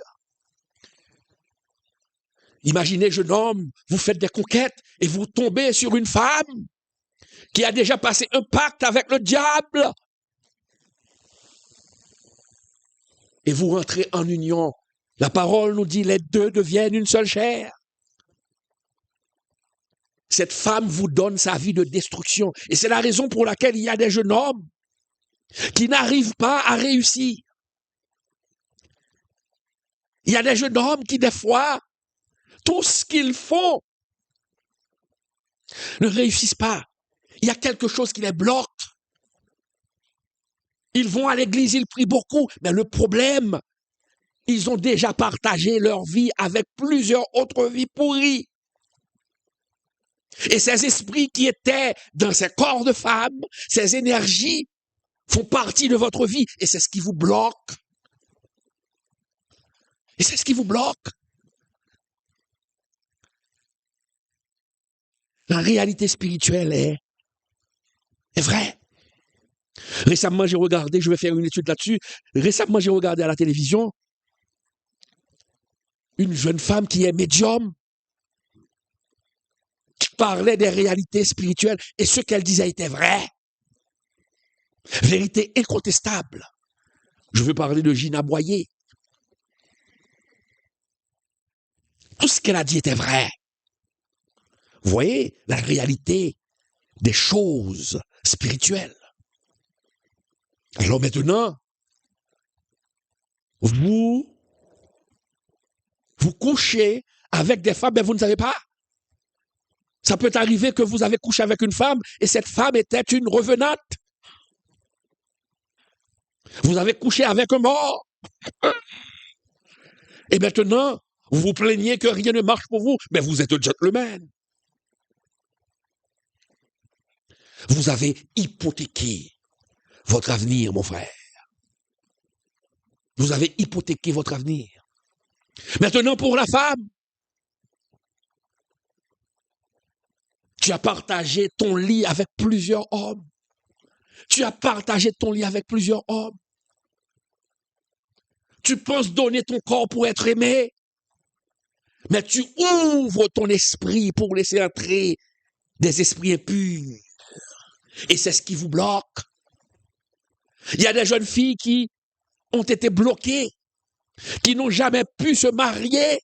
Imaginez, jeune homme, vous faites des conquêtes et vous tombez sur une femme qui a déjà passé un pacte avec le diable. Et vous rentrez en union. La parole nous dit, les deux deviennent une seule chair. Cette femme vous donne sa vie de destruction. Et c'est la raison pour laquelle il y a des jeunes hommes qui n'arrivent pas à réussir. Il y a des jeunes hommes qui, des fois, tout ce qu'ils font ne réussissent pas. Il y a quelque chose qui les bloque. Ils vont à l'église, ils prient beaucoup, mais le problème, ils ont déjà partagé leur vie avec plusieurs autres vies pourries. Et ces esprits qui étaient dans ces corps de femmes, ces énergies font partie de votre vie. Et c'est ce qui vous bloque. Et c'est ce qui vous bloque. La réalité spirituelle est vraie. Récemment, j'ai regardé, je vais faire une étude là-dessus. Récemment, j'ai regardé à la télévision une jeune femme qui est médium, qui parlait des réalités spirituelles et ce qu'elle disait était vrai. Vérité incontestable. Je veux parler de Gina Boyer. Tout ce qu'elle a dit était vrai. Vous voyez la réalité des choses spirituelles. Alors maintenant, vous couchez avec des femmes, mais vous ne savez pas. Ça peut arriver que vous avez couché avec une femme et cette femme était une revenante. Vous avez couché avec un mort. Et maintenant, vous vous plaignez que rien ne marche pour vous, mais vous êtes un gentleman. Vous avez hypothéqué votre avenir, mon frère. Vous avez hypothéqué votre avenir. Maintenant, pour la femme, tu as partagé ton lit avec plusieurs hommes. Tu as partagé ton lit avec plusieurs hommes. Tu penses donner ton corps pour être aimé, mais tu ouvres ton esprit pour laisser entrer des esprits impurs. Et c'est ce qui vous bloque. Il y a des jeunes filles qui ont été bloquées, qui n'ont jamais pu se marier.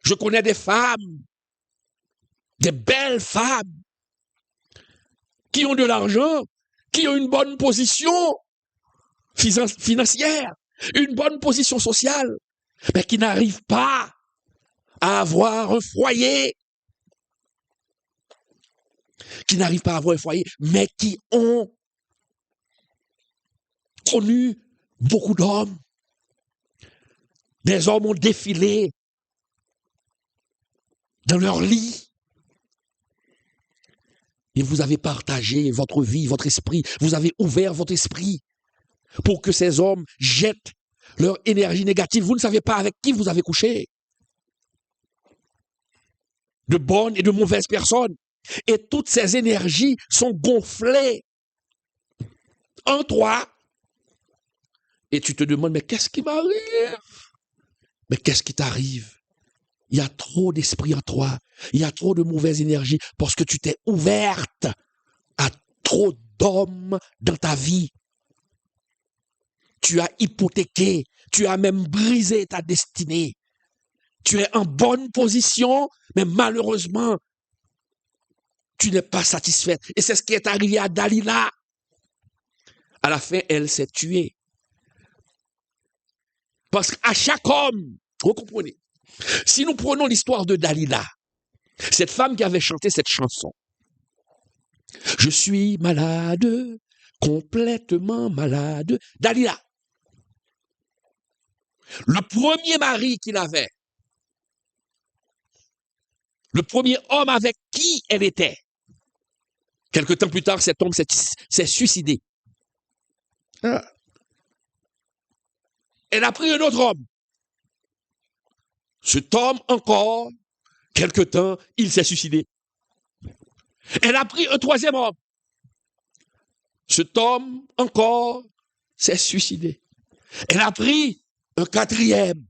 Je connais des femmes, des belles femmes, qui ont de l'argent, qui ont une bonne position financière, une bonne position sociale, mais qui n'arrivent pas à avoir un foyer. Qui n'arrivent pas à avoir un foyer, mais qui ont connu beaucoup d'hommes. Des hommes ont défilé dans leur lit. Et vous avez partagé votre vie, votre esprit. Vous avez ouvert votre esprit pour que ces hommes jettent leur énergie négative. Vous ne savez pas avec qui vous avez couché. De bonnes et de mauvaises personnes. Et toutes ces énergies sont gonflées en toi et tu te demandes, mais qu'est-ce qui m'arrive? Mais qu'est-ce qui t'arrive? Il y a trop d'esprit en toi. Il y a trop de mauvaise énergie parce que tu t'es ouverte à trop d'hommes dans ta vie. Tu as hypothéqué, tu as même brisé ta destinée. Tu es en bonne position, mais malheureusement, tu n'es pas satisfaite. Et c'est ce qui est arrivé à Dalila. À la fin, elle s'est tuée. Parce qu'à chaque homme, vous comprenez, si nous prenons l'histoire de Dalila, cette femme qui avait chanté cette chanson, je suis malade, complètement malade, Dalila, le premier mari qu'il avait, le premier homme avec qui elle était, quelque temps plus tard, cet homme s'est suicidé. Elle a pris un autre homme. Cet homme, encore, quelque temps, il s'est suicidé. Elle a pris un troisième homme. Cet homme, encore, s'est suicidé. Elle a pris un quatrième.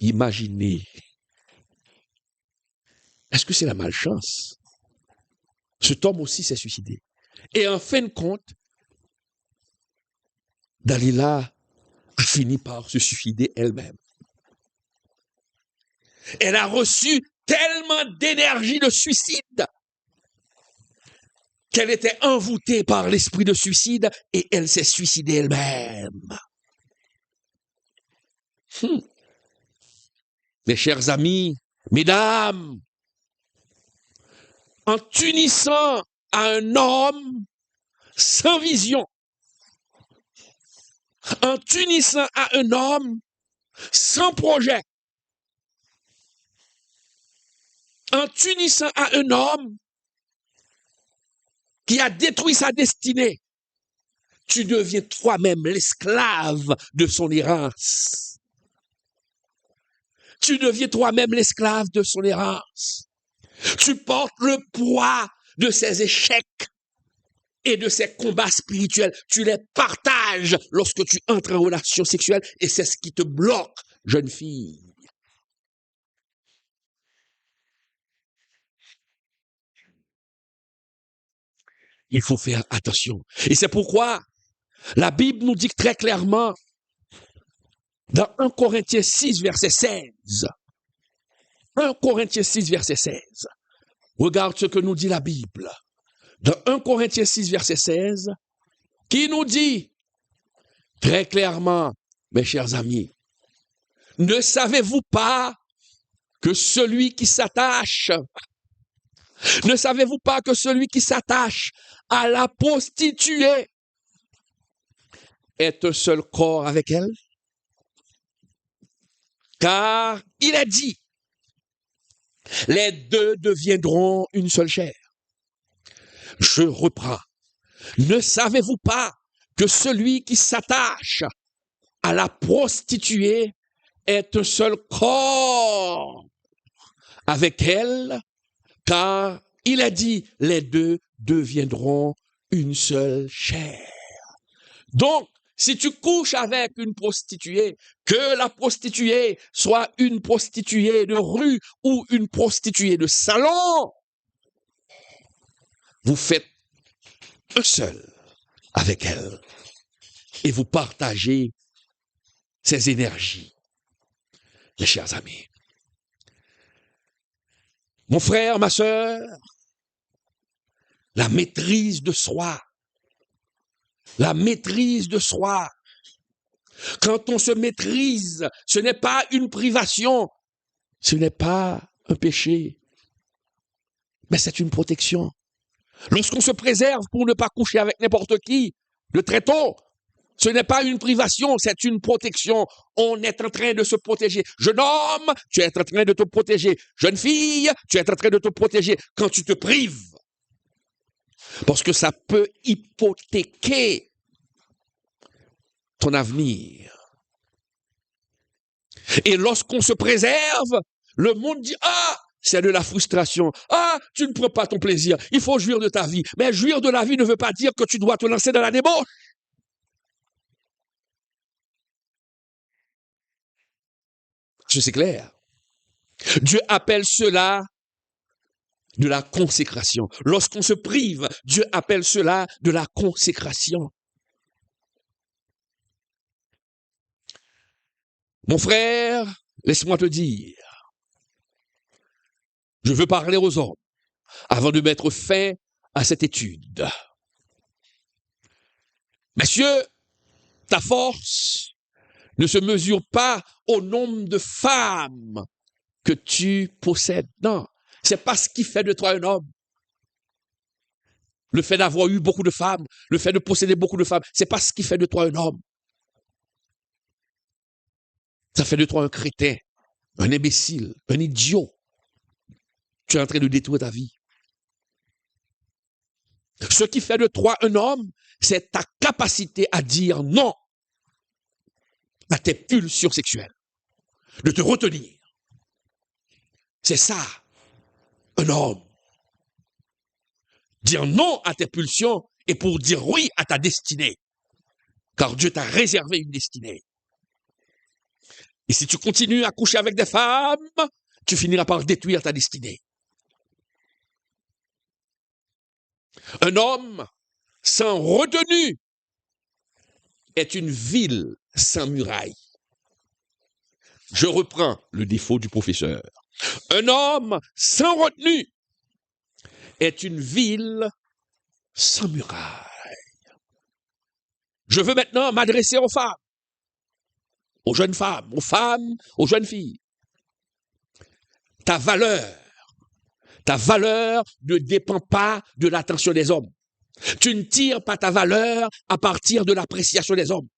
Imaginez. Est-ce que c'est la malchance? Cet homme aussi s'est suicidé. Et en fin de compte, Dalila a fini par se suicider elle-même. Elle a reçu tellement d'énergie de suicide qu'elle était envoûtée par l'esprit de suicide et elle s'est suicidée elle-même. Mes chers amis, mesdames, en t'unissant à un homme sans vision, en t'unissant à un homme sans projet, en t'unissant à un homme qui a détruit sa destinée, tu deviens toi-même l'esclave de son errance. Tu deviens toi-même l'esclave de son errance. Tu portes le poids de ses échecs et de ses combats spirituels. Tu les partages lorsque tu entres en relation sexuelle et c'est ce qui te bloque, jeune fille. Il faut faire attention. Et c'est pourquoi la Bible nous dit très clairement dans 1 Corinthiens 6, verset 16. 1 Corinthiens 6, verset 16. Regarde ce que nous dit la Bible. Dans 1 Corinthiens 6, verset 16, qui nous dit très clairement, mes chers amis, ne savez-vous pas que celui qui s'attache, ne savez-vous pas que celui qui s'attache à la prostituée est un seul corps avec elle? Car il est dit, les deux deviendront une seule chair. Je reprends. Ne savez-vous pas que celui qui s'attache à la prostituée est un seul corps avec elle? Car il a dit, les deux deviendront une seule chair. Donc, si tu couches avec une prostituée, que la prostituée soit une prostituée de rue ou une prostituée de salon, vous faites un seul avec elle et vous partagez ses énergies. Mes chers amis, mon frère, ma sœur, la maîtrise de soi, la maîtrise de soi. Quand on se maîtrise, ce n'est pas une privation, ce n'est pas un péché, mais c'est une protection. Lorsqu'on se préserve pour ne pas coucher avec n'importe qui, de très tôt, ce n'est pas une privation, c'est une protection. On est en train de se protéger. Jeune homme, tu es en train de te protéger. Jeune fille, tu es en train de te protéger quand tu te prives. Parce que ça peut hypothéquer ton avenir. Et lorsqu'on se préserve, le monde dit, ah, c'est de la frustration. Ah, tu ne prends pas ton plaisir. Il faut jouir de ta vie. Mais jouir de la vie ne veut pas dire que tu dois te lancer dans la débauche. C'est clair. Dieu appelle cela de la consécration. Lorsqu'on se prive, Dieu appelle cela de la consécration. Mon frère, laisse-moi te dire, je veux parler aux hommes avant de mettre fin à cette étude. Messieurs, ta force ne se mesure pas au nombre de femmes que tu possèdes. Non, c'est pas ce qui fait de toi un homme. Le fait d'avoir eu beaucoup de femmes, le fait de posséder beaucoup de femmes, c'est pas ce qui fait de toi un homme. Ça fait de toi un crétin, un imbécile, un idiot. Tu es en train de détruire ta vie. Ce qui fait de toi un homme, c'est ta capacité à dire non à tes pulsions sexuelles, de te retenir. C'est ça, un homme. Dire non à tes pulsions et pour dire oui à ta destinée. Car Dieu t'a réservé une destinée. Et si tu continues à coucher avec des femmes, tu finiras par détruire ta destinée. Un homme sans retenue est une ville sans muraille. Je reprends le défaut du professeur. Un homme sans retenue est une ville sans muraille. Je veux maintenant m'adresser aux femmes, aux jeunes femmes, aux jeunes filles. Ta valeur ne dépend pas de l'attention des hommes. Tu ne tires pas ta valeur à partir de l'appréciation des hommes.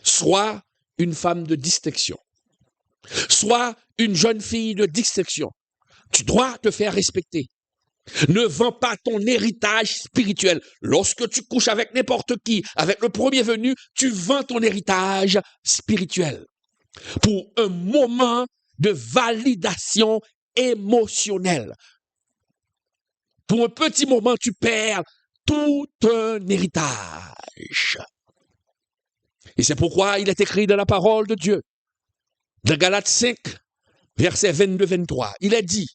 Sois une femme de distinction. Sois une jeune fille de distinction. Tu dois te faire respecter. Ne vends pas ton héritage spirituel. Lorsque tu couches avec n'importe qui, avec le premier venu, tu vends ton héritage spirituel. Pour un moment de validation émotionnelle. Pour un petit moment, tu perds tout un héritage. Et c'est pourquoi il est écrit dans la parole de Dieu, dans Galates 5, verset 22-23, il est dit,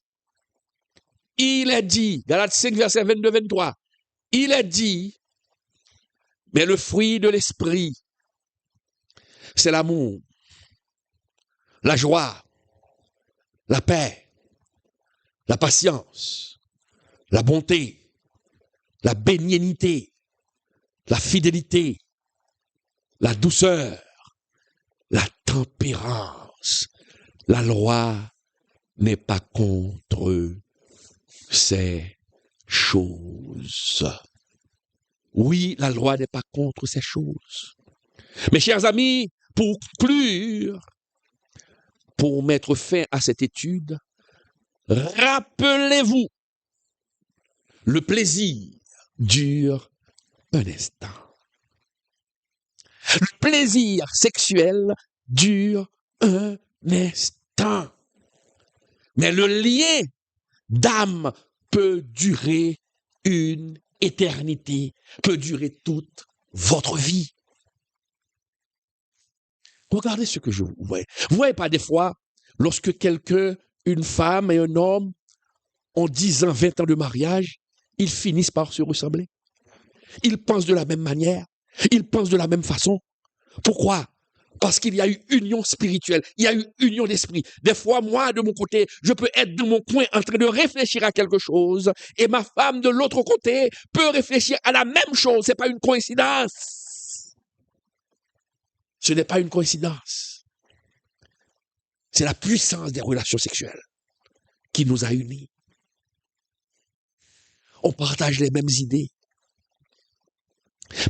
Galates 5, verset 22-23, il est dit, mais le fruit de l'esprit, c'est l'amour, la joie, la paix, la patience, la bonté, la bénignité, la fidélité, la douceur, la tempérance. La loi n'est pas contre ces choses. Oui, la loi n'est pas contre ces choses. Mes chers amis, pour conclure, pour mettre fin à cette étude, rappelez-vous, le plaisir dure un instant. Le plaisir sexuel dure un instant. Mais le lien d'âme peut durer une éternité, peut durer toute votre vie. Regardez ce que je vois. Vous voyez pas des fois, lorsque quelqu'un, une femme et un homme, ont 10 ans, 20 ans de mariage, ils finissent par se ressembler. Ils pensent de la même manière. Ils pensent de la même façon. Pourquoi? Parce qu'il y a eu union spirituelle, il y a eu union d'esprit. Des fois, moi, de mon côté, je peux être dans mon coin en train de réfléchir à quelque chose et ma femme de l'autre côté peut réfléchir à la même chose. Ce n'est pas une coïncidence. Ce n'est pas une coïncidence. C'est la puissance des relations sexuelles qui nous a unis. On partage les mêmes idées.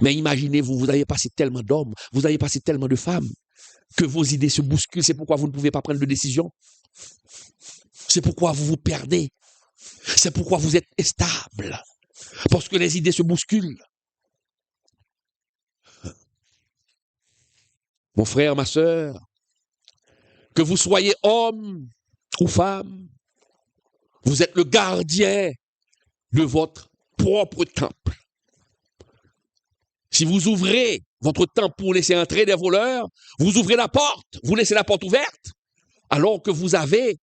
Mais imaginez, vous avez passé tellement d'hommes, vous avez passé tellement de femmes, que vos idées se bousculent. C'est pourquoi vous ne pouvez pas prendre de décision. C'est pourquoi vous vous perdez. C'est pourquoi vous êtes instable. Parce que les idées se bousculent. Mon frère, ma sœur, que vous soyez homme ou femme, vous êtes le gardien de votre propre temple. Si vous ouvrez votre temple pour laisser entrer des voleurs, vous ouvrez la porte, vous laissez la porte ouverte, alors que vous avez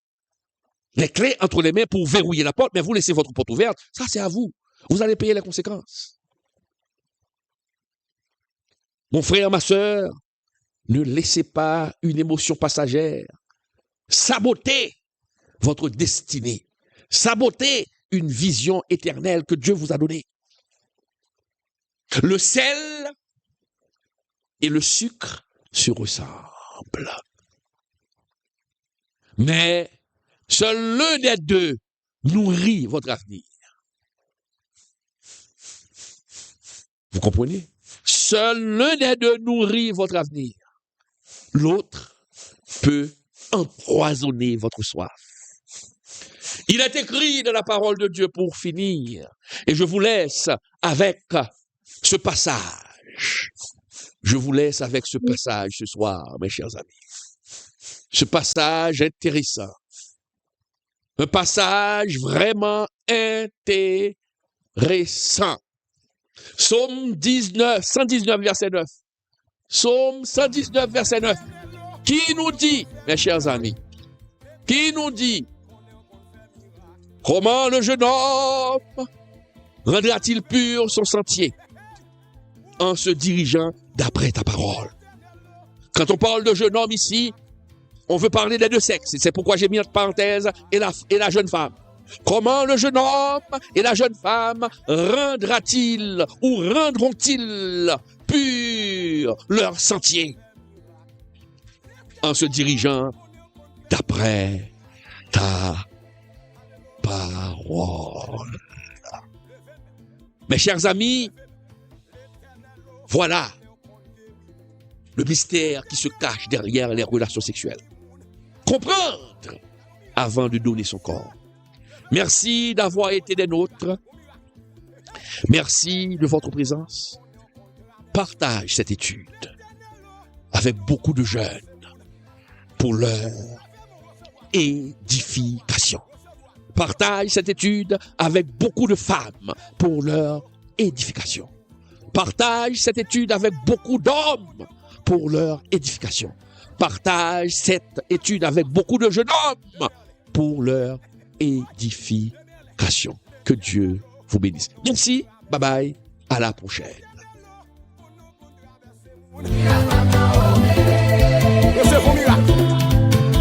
les clés entre les mains pour verrouiller la porte, mais vous laissez votre porte ouverte, ça c'est à vous. Vous allez payer les conséquences. Mon frère, ma sœur, ne laissez pas une émotion passagère saboter votre destinée, saboter une vision éternelle que Dieu vous a donnée. Le sel et le sucre se ressemblent. Mais seul l'un des deux nourrit votre avenir. Vous comprenez? Seul l'un des deux nourrit votre avenir. L'autre peut empoisonner votre soif. Il est écrit dans la parole de Dieu pour finir, et je vous laisse avec ce passage. Je vous laisse avec ce passage ce soir, mes chers amis. Ce passage intéressant. Un passage vraiment intéressant. Psaume 119, verset 9. Psaume 119, verset 9. Qui nous dit, mes chers amis, qui nous dit, comment le jeune homme rendra-t-il pur son sentier en se dirigeant d'après ta parole? Quand on parle de jeune homme ici, on veut parler des deux sexes. C'est pourquoi j'ai mis entre parenthèses et la jeune femme. Comment le jeune homme et la jeune femme rendra-t-il ou rendront-ils pur leur sentier en se dirigeant d'après ta parole? Mes chers amis, voilà le mystère qui se cache derrière les relations sexuelles. Comprendre avant de donner son corps. Merci d'avoir été des nôtres. Merci de votre présence. Partage cette étude avec beaucoup de jeunes pour leur édification. Partage cette étude avec beaucoup de femmes pour leur édification. Partage cette étude avec beaucoup d'hommes pour leur édification. Partage cette étude avec beaucoup de jeunes hommes pour leur édification. Que Dieu vous bénisse. Merci, bye bye, à la prochaine. Recevons miracle.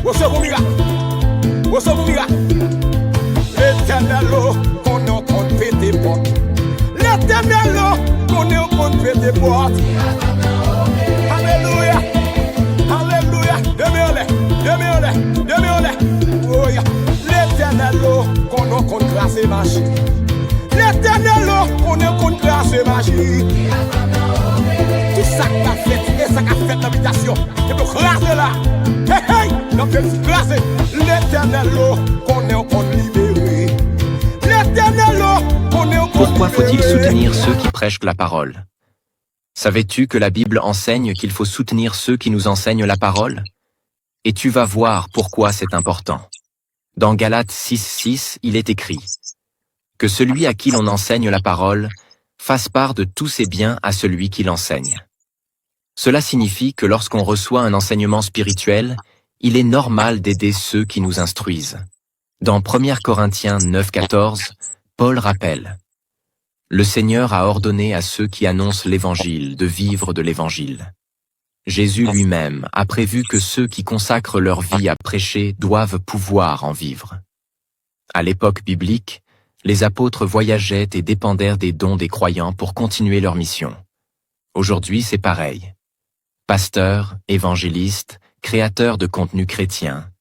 Recevons miracle. Recevons miracle. L'éternel qu'on est contre tes portes. L'éternel qu'on est contre tes portes. Alléluia. Alléluia. Demi-olé. Oh yeah. L'éternel qu'on est contre grâce et magie. L'éternel qu'on est contre grâce et magie. Tout ça qu'a fait, et ça qu'a fait l'habitation. Et pour craser là. Hey, donc craser. L'éternel qu'on est contre libéré. L'éternel qu'on est contre Pourquoi faut-il soutenir ceux qui prêchent la parole? Savais-tu que la Bible enseigne qu'il faut soutenir ceux qui nous enseignent la parole? Et tu vas voir pourquoi c'est important. Dans Galates 6:6, il est écrit que celui à qui l'on enseigne la parole fasse part de tous ses biens à celui qui l'enseigne. Cela signifie que lorsqu'on reçoit un enseignement spirituel, il est normal d'aider ceux qui nous instruisent. Dans 1 Corinthiens 9:14, Paul rappelle « Le Seigneur a ordonné à ceux qui annoncent l'Évangile de vivre de l'Évangile. Jésus lui-même a prévu que ceux qui consacrent leur vie à prêcher doivent pouvoir en vivre. » À l'époque biblique, les apôtres voyageaient et dépendèrent des dons des croyants pour continuer leur mission. Aujourd'hui, c'est pareil. Pasteurs, évangélistes, créateurs de contenu chrétien.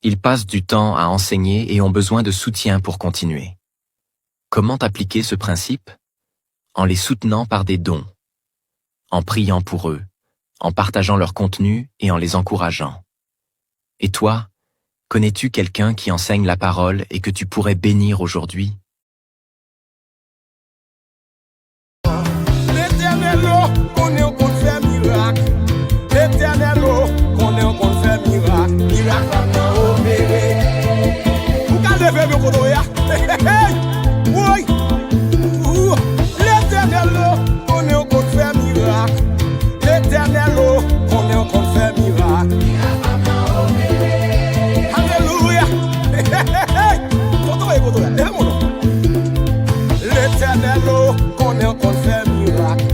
Ils passent du temps à enseigner et ont besoin de soutien pour continuer. Comment appliquer ce principe? En les soutenant par des dons, en priant pour eux, en partageant leur contenu et en les encourageant. Et toi, connais-tu quelqu'un qui enseigne la parole et que tu pourrais bénir aujourd'hui? L'éternel qu'on est contre faire miracle. L'éternel qu'on est contre faire miracle. Miracle à opérer. connaît qu'on fait miracle.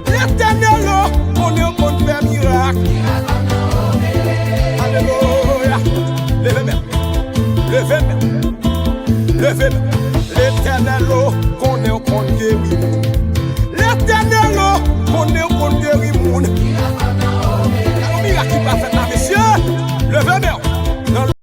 L'éternel, connaît qu'on fait miracle. Alléluia. Levez-moi. Levez-moi. Levez-moi. L'éternel, connaît qu'on guérit. L'éternel, connaît